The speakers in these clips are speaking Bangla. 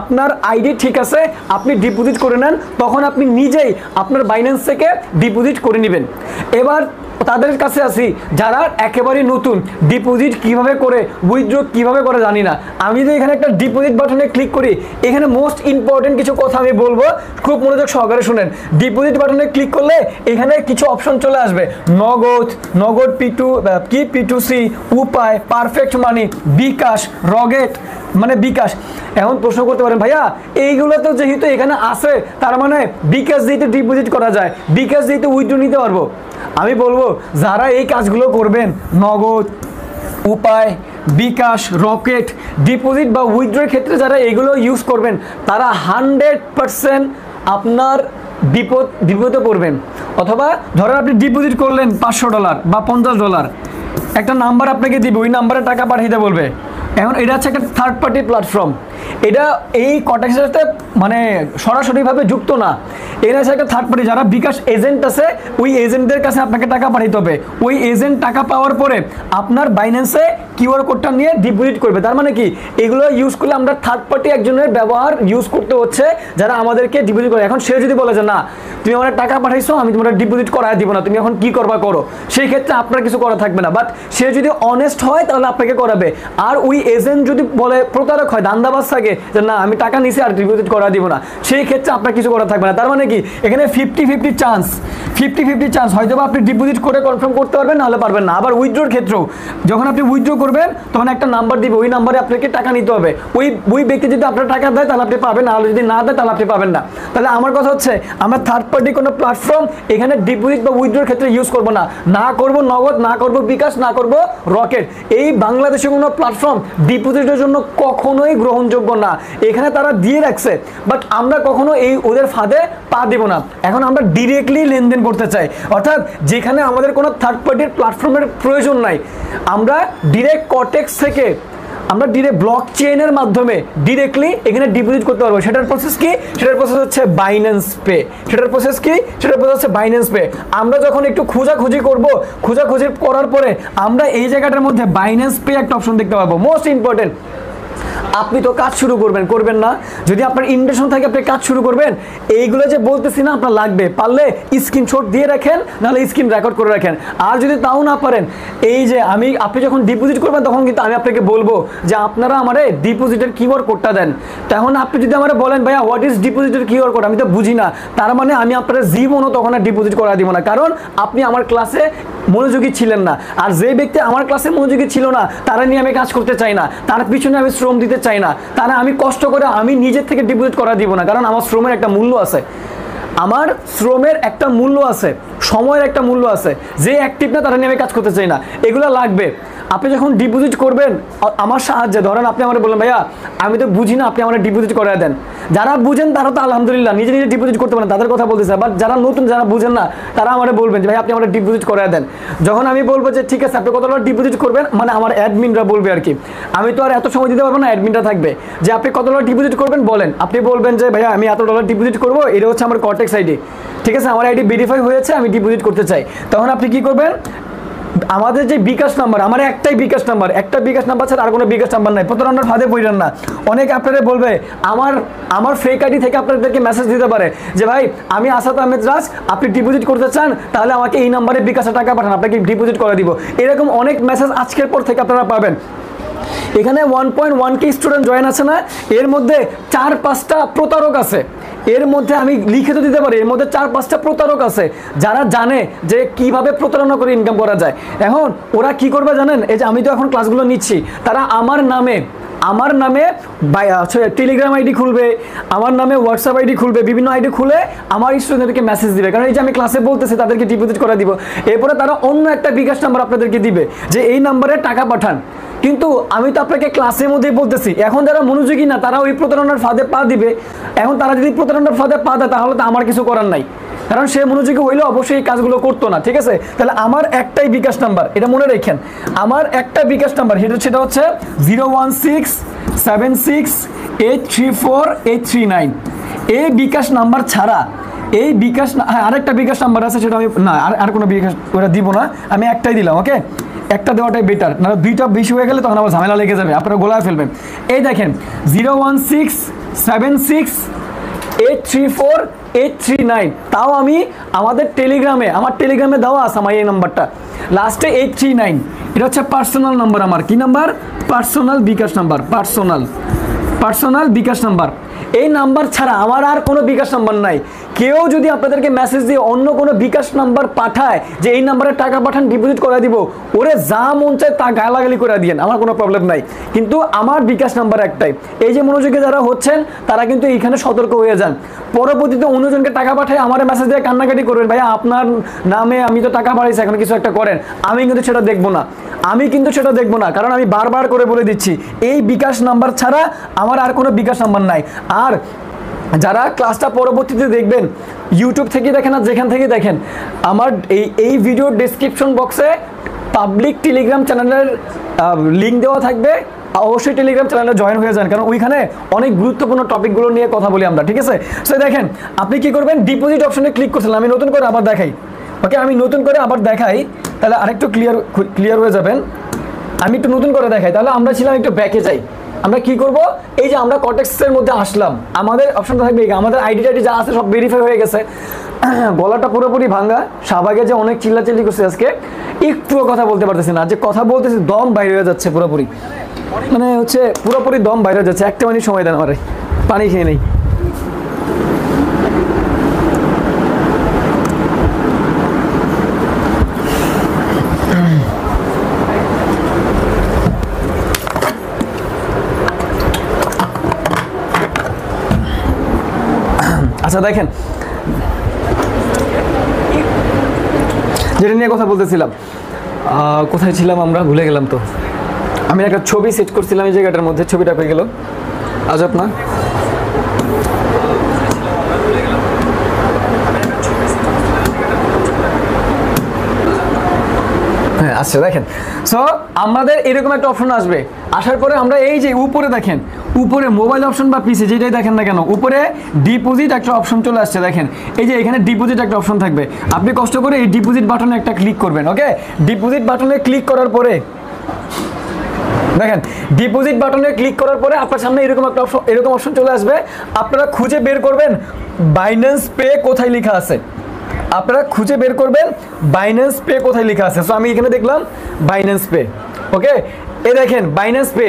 আপনার আইডি ঠিক আছে, আপনি ডিপোজিট করে নেন, তখন আপনি নিজেই আপনার বাইন্যান্স থেকে ডিপোজিট করে নেবেন। এবার তাদের কাছে আসি যারা একেবারে নতুন, ডিপোজিট কিভাবে করে, উইথড্র কিভাবে করে জানি না। আমি যদি এখানে একটা ডিপোজিট বাটনে ক্লিক করি, এখানে মোস্ট ইম্পর্টেন্ট কিছু কথা আমি বলবো, খুব মনোযোগ সহকারে শুনেন। ডিপোজিট বাটনে ক্লিক করলে এখানে কিছু অপশন চলে আসবে, নগদ P2C, উপায়, পারফেক্ট মানি, বিকাশ, রকেট মানে বিকাশ। এখন প্রশ্ন করতে পারেন ভাইয়া এইগুলো তো যেহেতু এখানে আছে, তার মানে বিকাশ যেহেতু ডিপোজিট করা যায়, বিকাশ যেহেতু উইথড্র নিতে পারবো। আমি বলবো যারা এই কাজগুলো করবেন, নগদ, উপায়, বিকাশ, রকেট, ডিপোজিট বা উইথড্রর ক্ষেত্রে যারা এগুলো ইউজ করবেন, তারা 100% আপনার বিপদে পড়বেন। অথবা ধরেন আপনি ডিপোজিট করলেন $500 বা $50, একটা নাম্বার আপনাকে দিবে, ওই নাম্বারে টাকা পাঠিয়ে বলবে। এখন এটা হচ্ছে একটা থার্ড পার্টি প্ল্যাটফর্ম, এটা এই কটেক্সের সাথে মানে সরাসরিভাবে যুক্ত না। এর আছে একটা থার্ড পার্টি, যারা বিকাশ এজেন্ট আছে, ওই এজেন্টদের কাছে আপনাকে টাকা পাঠাতে হবে। ওই এজেন্ট টাকা পাওয়ার পরে আপনার বাইন্যান্সে কিউআর কোডটা নিয়ে ডিপোজিট করবে। তার মানে কি, এগুলো ইউজ করলে আমরা থার্ড পার্টি একজনের ব্যবহার ইউজ করতে হচ্ছে, যারা আমাদেরকে ডিপোজিট করে। এখন সে যদি বলে যে না তুমি আমার টাকা পাঠাইছো, আমি তোমার ডিপোজিট করায় দিব না, তুমি এখন কি করবা করো, সেই ক্ষেত্রে আপনার কিছু করা থাকবে না। বাট সে যদি অনেস্ট হয় তাহলে আপনাকে করাবে। আর ওই এজেন্ট যদি বলে প্রতারক হয়, দান্দাবাজ থাকে যে না আমি টাকা নিছি আর ডিপোজিট করা দিব না, সেই ক্ষেত্রে আপনার কিছু করা থাকবে না। তার মানে কি, এখানে 50-50 চান্স, হয়তো আপনি ডিপোজিট করে কনফার্ম করতে পারবেন, নাহলে পারবেন না। আবার উইথড্রর ক্ষেত্রেও যখন আপনি উইথড্র করবেন তখন একটা নাম্বার দিবে, ওই নাম্বারে আপনাকে টাকা নিতে হবে। ওই ব্যক্তি যদি আপনার টাকা দেয় তাহলে আপনি পাবেন, আর যদি না দেয় তাহলে আপনি পাবেন না। তাহলে আমার কথা হচ্ছে আমরা থার্ড পার্টি কোনো প্ল্যাটফর্ম এখানে ডিপোজিট বা উইথড্রর ক্ষেত্রে ইউজ করবো না। না করবো নগদ, না করবো বিকাশ, না করবো রকেট। এই বাংলাদেশে কোনো প্ল্যাটফর্ম ডিপোজিটের জন্য কখনোই গ্রহণযোগ্য না। এখানে তারা দিয়ে রাখছে, বাট আমরা কখনো এই ওদের ফাঁদে পা দেব না। এখন আমরা ডিরেক্টলি লেনদেন করতে চাই, অর্থাৎ যেখানে আমাদের কোনো থার্ড পার্টির প্ল্যাটফর্মের প্রয়োজন নাই, আমরা ডিরেক্ট কটেক্স থেকে আমরা ডিরেক্ট ব্লক চেইনের মাধ্যমে ডিরেক্টলি এখানে ডিপোজিট করতে পারবো। সেটার প্রসেস কি? সেটার প্রসেস হচ্ছে বাইন্যান্স পে। আমরা যখন একটু খোঁজাখুঁজি করব, খোঁজাখুঁজি করার পরে আমরা এই জায়গাটার মধ্যে বাইন্যান্স পে একটা অপশন দেখতে পাবো। মোস্ট ইম্পর্টেন্ট, আপনি তো কাজ শুরু করবেন না, যদি আপনার ইন্টেনশন থাকে আপনি কাজ শুরু করবেন, এইগুলো যে বলতেছি না আপনার লাগবে, পারলে স্ক্রিনশট দিয়ে রাখেন, নাহলে স্ক্রিন রেকর্ড করে রাখেন। আর যদি তাও না পারেন, এই যে আপনি যখন ডিপোজিট করবেন তখন কিন্তু আমি আপনাকে বলবো যে আপনারা আমারে ডিপোজিটের কিউআর কোডটা দেন। তখন আপনি যদি আমারে বলেন ভাইয়া হোয়াট ইজ ডিপোজিটের কিউআর কোড, আমি তো বুঝি না, তার মানে আমি আপনার জীবনও তখন আর ডিপোজিট করা দিব না, কারণ আপনি আমার ক্লাসে মনোযোগী ছিলেন না। আর যে ব্যক্তি আমার ক্লাসে মনোযোগী ছিল না, তারা নিয়ে আমি কাজ করতে চাই না, তার পিছনে আমি শ্রম দিতে চাই না, তারা আমি কষ্ট করে আমি নিজের থেকে ডিপোজিট করা দিব না, কারণ আমার শ্রমের একটা মূল্য আছে, আমার শ্রমের একটা মূল্য আছে, সময়ের একটা মূল্য আছে। যে অ্যাক্টিভ না তারা নিয়ে আমি কাজ করতে চাই না, এগুলো লাগবে। আপনি যখন ডিপোজিট করবেন আমার সাহায্যে, ধরেন আপনি আমার বললেন ভাইয়া আমি তো বুঝি না, আপনি আমার ডিপোজিট করে দেন। যারা বুঝেন তারা তো আলহামদুলিল্লাহ নিজে নিজে ডিপোজিট করতে পারেন, তাদের কথা বলতেছে। বাট যারা নতুন, যারা বুঝেন না, তারা আমার বলবেন যে ভাই আপনি আমার ডিপোজিট করে দেন। যখন আমি বলবো যে ঠিক আছে আপনি কত টাকা ডিপোজিট করবেন, মানে আমার অ্যাডমিনরা বলবে আর কি, আমি তো আর এত সময় দিতে পারবো না, অ্যাডমিনরা থাকবে যে আপনি কত টাকা ডিপোজিট করবেন বলেন। আপনি বলবেন যে ভাইয়া আমি এত ডলার ডিপোজিট করবো, এটা হচ্ছে আমার কটেক্স আইডি, ঠিক আছে, আমার আইডি ভেরিফাই হয়েছে, আমি ডিপোজিট করতে চাই। তখন আপনি কি করবেন, আমাদের যে বিকাশ নাম্বার, আমার একটাই বিকাশ নাম্বার, একটা বিকাশ নাম্বার ছাড়া আর কোনো বিকাশ নাম্বার নাই। প্রতারণার ফাঁদে পড়েন না। অনেকে আপনাদের বলবে আমার ফেক আইডি থেকে আপনাদেরকে মেসেজ দিতে পারে যে ভাই আমি আসাদ আহমেদ রাজ, আপনি ডিপোজিট করতে চান তাহলে আমাকে এই নাম্বারে বিকাশে টাকা পাঠান, আপনাকে ডিপোজিট করে দিব। এরকম অনেক মেসেজ আজকের পর থেকে আপনারা পাবেন। এখানে 1.1K স্টুডেন্ট জয়েন আছে না, এর মধ্যে 4-5টা প্রতারক আছে। এর মধ্যে আমি লিখে তো দিতে পারি, এর মধ্যে 4-5টা প্রতারক আছে যারা জানে যে কিভাবে প্রতারণা করে ইনকাম করা যায়। এখন ওরা কি করবে জানেন, এই যে আমি তো এখন ক্লাসগুলো নিচ্ছি, তারা আমার নামে টেলিগ্রাম আইডি খুলবে, আমার নামে হোয়াটসঅ্যাপ আইডি খুলবে, বিভিন্ন আইডি খুলে আমার স্টুডেন্টদেরকে মেসেজ দিবে, কারণ এই যে আমি ক্লাসে বলতেছি তাদেরকে ডিপোজিট করে দিব। এরপরে তারা অন্য একটা বিকাশ নাম্বার আপনাদেরকে দিবে যে এই নাম্বারে টাকা পাঠান। কিন্তু আমি তো আপনাকে ক্লাসের মধ্যেই বলতেছি, এখন যারা মনোযোগী না তারা ওই প্রতারণার ফাঁদে পা দিবে। এখন তারা যদি প্রতারণার ফাঁদে পা দেয় তাহলে তো আমার কিছু করার নাই, কারণ সে মনোযোগী হইলে অবশ্যই এই কাজগুলো করতো না, ঠিক আছে। তাহলে আমার একটাই বিকাশ নাম্বার, এটা মনে রাখেন, আমার একটা বিকাশ নাম্বার, সেটা হচ্ছে 01676834839। এই বিকাশ নাম্বার ছাড়া এই বিকাশ, হ্যাঁ আরেকটা বিকাশ নাম্বার আছে, সেটা আমি না আর কোনো বিকাশ ওরা দিব না, আমি একটাই দিলাম। ওকে, একটা দেওয়াটাই বেটার, না দুইটা বেশি হয়ে গেলে তখন আবার ঝামেলা লেগে যাবে, আপনারা গোলায় ফেলবেন। এই দেখেন 016 76834839। তাও আমি আমার টেলিগ্রামে দেওয়া আছে আমার এই নাম্বারটা, লাস্টে 839। এটা হচ্ছে পার্সোনাল নাম্বার আমার। কি নাম্বার? পার্সোনাল বিকাশ নাম্বার। পার্সোনাল বিকাশ নাম্বার। এই নাম্বার ছাড়া আমার আর কোনো বিকাশ নাম্বার নাই। কেউ যদি আপনাদেরকে মেসেজ দিয়ে অন্য কোনো বিকাশ নাম্বার পাঠায় যে এই নাম্বারে টাকা পাঠান, ডিপোজিট করে দিব, ওরে যা মন চায় তা গালাগালি করে দিয়েন, আমার কোনো প্রবলেম নাই। কিন্তু আমার বিকাশ নাম্বার একটাই। এই যে মনোযোগে যারা হচ্ছেন তারা কিন্তু এইখানে সতর্ক হয়ে যান। পরবর্তীতে অন্যজনকে টাকা পাঠায় আমার মেসেজ দিয়ে কান্নাকাটি করবেন, ভাইয়া আপনার নামে আমি তো টাকা পাঠাইছি, এখন কিছু একটা করেন। আমি কিন্তু সেটা দেখবো না, কারণ আমি বারবার করে বলে দিচ্ছি এই বিকাশ নাম্বার ছাড়া আমার আর কোনো বিকাশ নাম্বার নাই। আর যারা ক্লাসটা পরবর্তীতে দেখবেন, ইউটিউব থেকে দেখেন আর যেখান থেকে দেখেন, আমার এই ভিডিওর ডেসক্রিপশন বক্সে পাবলিক টেলিগ্রাম চ্যানেলের লিঙ্ক দেওয়া থাকবে। অবশ্যই টেলিগ্রাম চ্যানেলে জয়েন হয়ে যান, কারণ ওইখানে অনেক গুরুত্বপূর্ণ টপিকগুলো নিয়ে কথা বলি আমরা, ঠিক আছে? সো দেখেন, আপনি কি করবেন, ডিপোজিট অপশনে ক্লিক করছিলেন। আমি নতুন করে আবার দেখাই, ওকে? আমি নতুন করে আবার দেখাই, তাহলে আরেকটু ক্লিয়ার হয়ে যাবেন। আমি একটু নতুন করে দেখাই, তাহলে আমরা ছিলাম একটু ব্যাকে যাই। আমরা কি করব, এই যে আমরা কর্টেক্সের মধ্যে আসলাম, আমাদের অপশনটা থাকবে, আমাদের আইডি যা আছে সব ভেরিফাই হয়ে গেছে। গলাটা পুরোপুরি ভাঙা, শাহবাগে যে অনেক চিল্লাচিল্লি করছে আজকে, একটুও কথা বলতে পারতেছি না। যে কথা বলতেছি দম বাইরে হয়ে যাচ্ছে পুরোপুরি, মানে হচ্ছে পুরোপুরি দম বাইরে হয়ে যাচ্ছে। একটা মিনিট সময় দেন আমারে, পানি খেয়ে নেই। আচ্ছা দেখেন, যেটা নিয়ে কথা বলতেছিলাম, কোথায় ছিলাম আমরা, ভুলে গেলাম তো। আমি একটা ছবি সেট করছিলাম এই জায়গাটার মধ্যে, ছবিটা পেয়ে গেল। আজব না? হ্যাঁ, আচ্ছা দেখেন। সো আমাদের এরকম একটা অপশন আসবে, আসার পরে আমরা এই যে উপরে দেখেন, উপরে মোবাইল অপশন বা পিসি যেটাই দেখেন না কেন, উপরে ডিপোজিট একটা অপশন চলে আসছে। দেখেন এই যে এখানে ডিপোজিট একটা অপশন থাকবে, আপনি কষ্ট করে এই ডিপোজিট বাটনে একটা ক্লিক করবেন। ওকে, ডিপোজিট বাটনে ক্লিক করার পরে দেখেন, ডিপোজিট বাটনে ক্লিক করার পরে আপনার সামনে এরকম একটা অপশন চলে আসবে। আপনারা খুঁজে বের করবেন বাইন্যান্স পে কোথায় লেখা আছে। সো আমি এখানে দেখলাম বাইন্যান্স পে। ওকে, এ দেখেন বাইন্যান্স পে,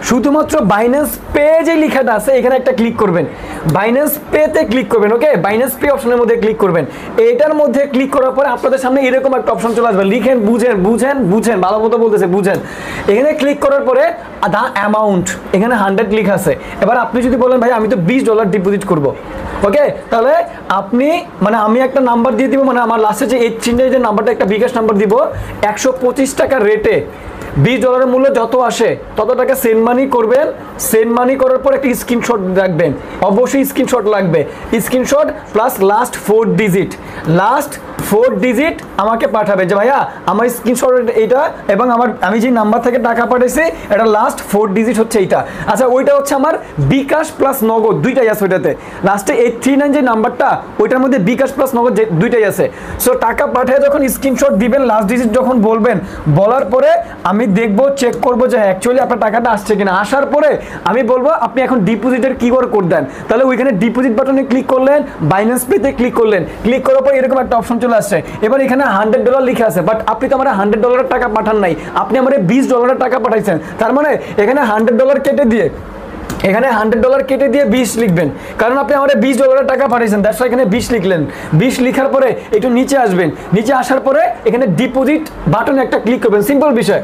শুধুমাত্র বাইন্যান্স পে যে লেখাটা আছে এখানে একটা ক্লিক করবেন, বাইন্যান্স পেতে ক্লিক করবেন। ওকে, বাইন্যান্স পে অপশনের মধ্যে ক্লিক করবেন। এটার মধ্যে ক্লিক করার পরে আপনাদের সামনে এরকম একটা অপশন চলে আসবে, লিখেন, বুঝেন, ভালো মতো বলতেছে, বুঝেন। এখানে ক্লিক করার পরে দা অ্যামাউন্ট, এখানে 100 লেখা আছে। এবার আপনি যদি বলেন ভাই আমি তো $20 ডিপোজিট করব, ওকে, তাহলে আপনি মানে আমি একটা নাম্বার দিয়ে দিব, মানে আমার লাস্টে যে 8 যে নাম্বারটা, একটা বিকাশ নাম্বার দিব, 125 টাকার রেটে $20 মূল্য যত আসে তত টাকা সেন্ড মানি করবেন। সেন্ড মানি করার পর একটা স্ক্রিনশট রাখবেন, অবশ্যই স্ক্রিনশট লাগবে। স্ক্রিনশট প্লাস লাস্ট 4 ডিজিট আমাকে পাঠাবেন যে ভাইয়া আমার স্ক্রিনশট এইটা, এবং আমি যে নাম্বার থেকে টাকা পাঠাইছি এটা লাস্ট 4 ডিজিট হচ্ছে এইটা। আচ্ছা, ওইটা হচ্ছে আমার বিকাশ প্লাস নগদ দুইটাই আছে ওইটাতে। লাস্টে 839 যে নাম্বারটা, ওইটার মধ্যে বিকাশ প্লাস নগদ দুইটাই আছে। সো টাকা পাঠিয়ে যখন স্ক্রিনশট দিবেন, লাস্ট ডিজিট যখন বলবেন, বলার পরে আমি দেখবো, চেক করবো যে অ্যাকচুয়ালি আপনার টাকাটা আসছে কিনা। আসার পরে আমি বলবো আপনি এখন ডিপোজিটের কিউআর কোড দেন। তাহলে ওইখানে ডিপোজিট বাটনে ক্লিক করলেন, বাইন্যান্স পেতে ক্লিক করলেন, ক্লিক করার পর এরকম একটা অপশন চলে আসছে। এবার এখানে $100 লিখে আছে, বাট আপনি তো আমার $100 টাকা পাঠান নাই, আপনি আমার $20 টাকা পাঠাইছেন। তার মানে এখানে $100 কেটে দিয়ে, এখানে $100 কেটে দিয়ে 20 লিখবেন, কারণ আপনি আমাদের $20 টাকা পাঠিয়েছেন। দ্যাটস ওয়াই এখানে 20 লিখলেন। 20 লিখার পরে একটু নিচে আসবেন, নিচে আসার পরে এখানে ডিপোজিট বাটনে একটা ক্লিক করবেন, সিম্পল বিষয়।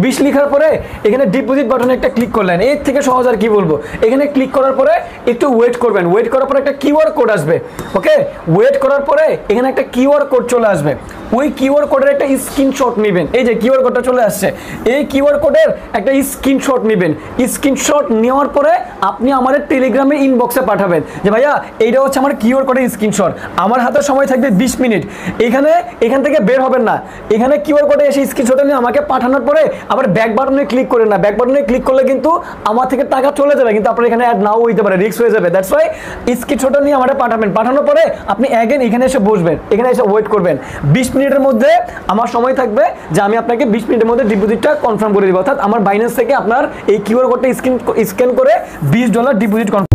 20 লিখার পরে এখানে ডিপোজিট বাটনে একটা ক্লিক করলেন, এর থেকে সহজ আর কি বলবো। এখানে ক্লিক করার পরে একটু ওয়েট করবেন, ওয়েট করার পরে একটা কিউআর কোড আসবে। ওকে, ওয়েট করার পরে এখানে একটা কিউআর কোড চলে আসবে, ওই কিউআর কোডের একটা স্ক্রিনশট নেবেন। এই যে কিউআর কোডটা চলে আসছে, এই কিউআর কোডের একটা স্ক্রিনশট নেবেন। স্ক্রিনশট নেওয়ার পরে আপনি আমাদের টেলিগ্রামে ইনবক্সে পাঠাবেন যে ভাইয়া এইটা হচ্ছে আমার কিউআর কোডের স্ক্রিনশট। আমার হাতে সময় থাকবে 20 মিনিট। এখান থেকে বের হবেন না, এখানে কিউআর কোডে এসে স্ক্রিনশটটা নিয়ে আমাকে পাঠানোর পরে আবার ব্যাক বাটনে ক্লিক করেন না। ব্যাক বাটনে ক্লিক করলে কিন্তু আমার থেকে টাকা চলে যাবে, কিন্তু আপনার এখানে অ্যাড নাও হইতে পারে, রিস্ক হয়ে যাবে। দ্যাটস ওয়াই স্ক্রিনশটটা নিয়ে আমাদের পাঠাবেন। পাঠানোর পরে আপনি অ্যাগেন এখানে এসে বসবেন, এখানে এসে ওয়েট করবেন। 20 মিনিটের মধ্যে আমার সময় থাকবে যে আমি আপনাকে 20 মিনিটের মধ্যে ডিপোজিটটা কনফার্ম করে দিব। অর্থাৎ আমার বাইন্যান্স থেকে আপনার এই কিউআর কোডটা স্ক্যান করে $20 ডিপোজিট কনফার্ম